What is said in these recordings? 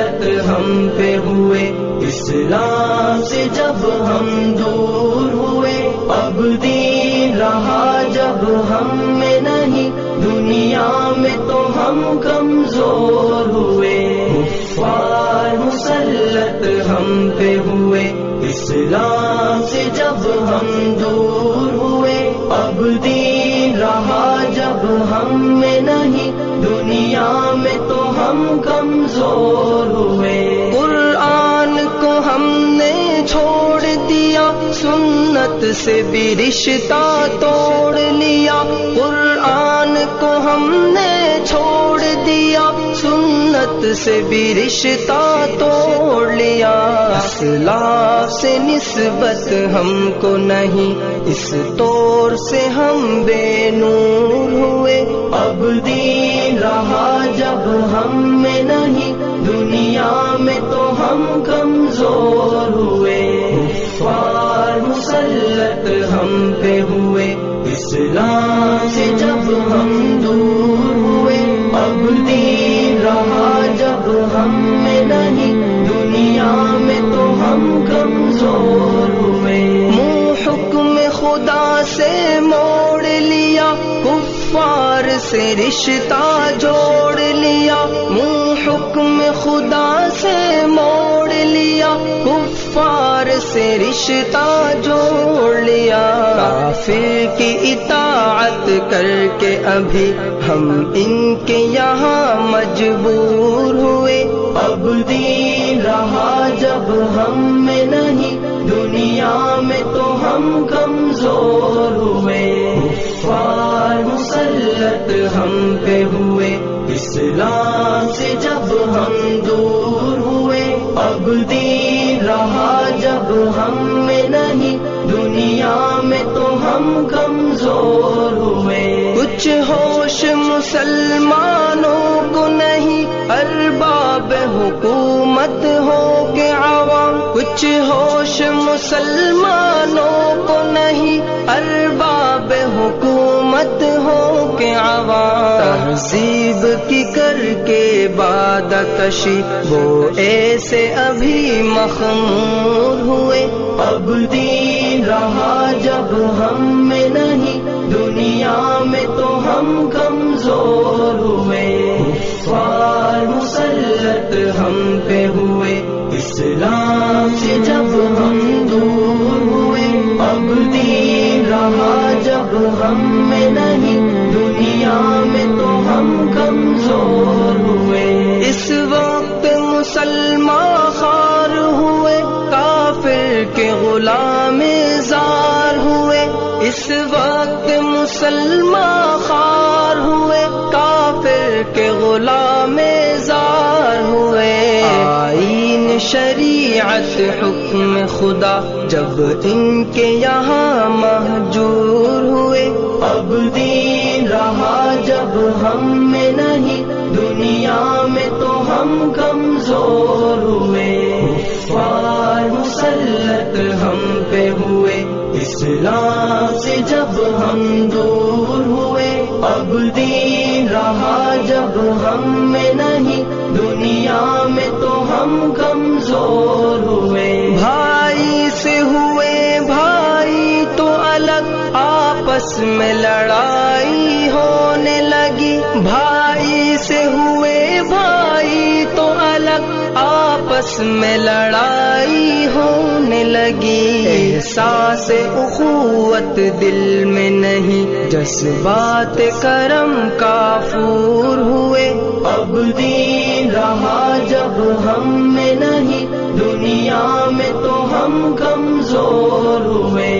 مسلط ہم پہ ہوئے، اسلام سے جب ہم دور ہوئے، اب دین رہا جب ہم میں نہیں، دنیا میں تو ہم کمزور ہوئے۔ کفار مسلط ہم پہ ہوئے، اسلام سے جب ہم دور ہوئے، اب دین رہا جب ہم میں نہیں، دنیا میں تو ہم کمزور ہوئے۔ قرآن کو ہم نے چھوڑ دیا، سنت سے بھی رشتہ توڑ لیا، قرآن کو ہم نے چھوڑ دیا، سنت سے بھی رشتہ توڑ لیا۔ اسلاف سے نسبت ہم کو نہیں، اس طور سے ہم بے نور ہوئے، اب دین رہا جب ہم میں نہیں، دنیا میں تو ہم کمزور ہوئے۔ کفار مسلط ہم پہ ہوئے، اسلام سے جب ہم دور ہوئے، اب دین رہا جب ہم میں نہیں، دنیا میں تو ہم کمزور ہوئے۔ منہ حکم خدا سے موڑ لیا، کفار سے رشتہ جوڑ لیا، منہ حکم خدا سے موڑ لیا، کفار سے رشتہ جوڑ لیا۔ کافر کی اطاعت کر کے ابھی ہم ان کے یہاں مجبور ہوئے، اب دین رہا جب ہم میں نہیں، دنیا میں تو ہم کمزور ہوئے۔ کفار مسلط ہم پہ ہوئے، اسلام سے جب ہم دور ہوئے، اب دین رہا جب ہم میں نہیں، دنیا میں تو ہم کمزور ہوئے۔ کچھ ہوش مسلمانوں کو نہیں، ارباب حکومت ہو کے عوام، کچھ ہوش مسلمانوں کو نہیں، ارباب حکومت ہو کے عوام۔ تہذیب کی کر کے بادہ کشی وہ ایسے ابھی مخمور ہوئے، اب دین رہا جب ہم میں نہیں، دنیا میں تو ہم کمزور ہوئے۔ کفار مسلط ہم پہ ہوئے، اسلام سے جب ہم دور ہوئے، اب دین رہا جب ہم میں نہیں، دنیا میں تو ہم کمزور ہوئے۔ اس وقت مسلمان خوار ہوئے، کافر کے غلام زار ہوئے، اس وقت مسلمان خوار ہوئے، کافر کے غلام زار ہوئے۔ آئین شریعت حکم خدا جب ان کے یہاں مہجور ہوئے، اب دین رہا جب ہم میں نہیں، دنیا میں تو ہم کمزور ہوئے۔ کفار مسلط ہم پہ ہوئے، اسلام سے جب ہم دور ہوئے، اب دین رہا جب ہم میں نہیں، دنیا میں تو ہم کمزور ہوئے۔ بھائی سے ہوئے بھائی تو الگ، آپس میں لڑائی ہونے لگی، بھائی سے ہوئے بھائی تو الگ، آپس میں لڑائی ہونے لگی۔ احساس اخوت دل میں نہیں، جذبات کرم کافور ہوئے، اب دین رہا جب ہم میں نہیں، دنیا میں تو ہم کمزور ہوئے۔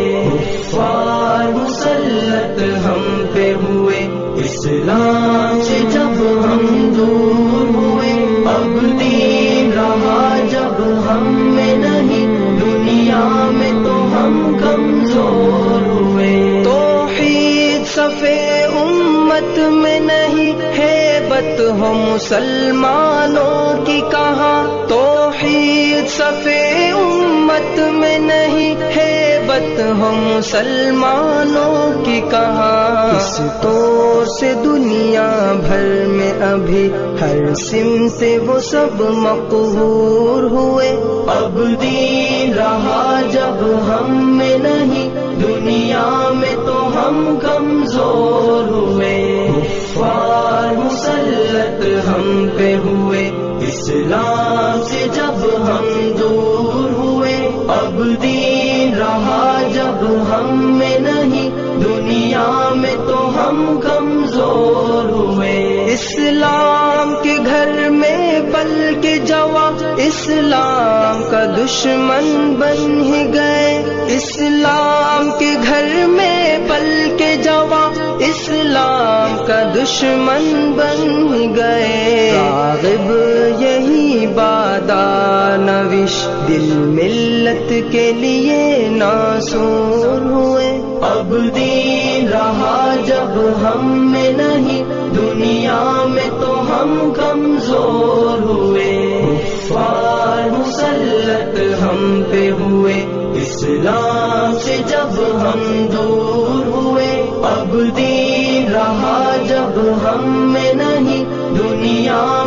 کفار مسلط ہم پہ ہوئے، اسلام سے جب ہم دور ہوئے، اب دین رہا جب ہم میں نہیں، دنیا میں تو ہم کمزور ہوئے۔ توحید صفے امت میں نہیں، ہیبت ہو مسلمانوں کی کہاں، توحید صفے امت میں نہیں، ہیبت خط ہو مسلمانوں کی کہاں، اس طور سے دنیا بھر میں ابھی ہر سمت وہ سب مقہور ہوئے۔ اب دین رہا جب ہم میں نہیں، دنیا میں تو ہم کمزور ہوئے۔ کفار مسلط ہم پہ ہوئے، اسلام سے جب ہم دور ہوئے۔ اب دین رہا جب ہم میں نہیں، دنیا میں تو ہم کمزور ہوئے۔ اسلام کے گھر میں پل کے جواں اسلام کا دشمن بن ہی گئے۔ اسلام کے گھر میں پل کے جواں اسلام کا دشمن بن ہی گئے۔ راغب یہی بادانوش دل ملت کے لیے ناصور ہوئے۔ اب دین رہا جب ہم میں نہیں، دنیا میں تو ہم کمزور ہوئے۔ کفار مسلط ہم پہ ہوئے، اسلام سے جب ہم دور ہوئے۔ اب دین رہا جب ہم میں نہیں، دنیا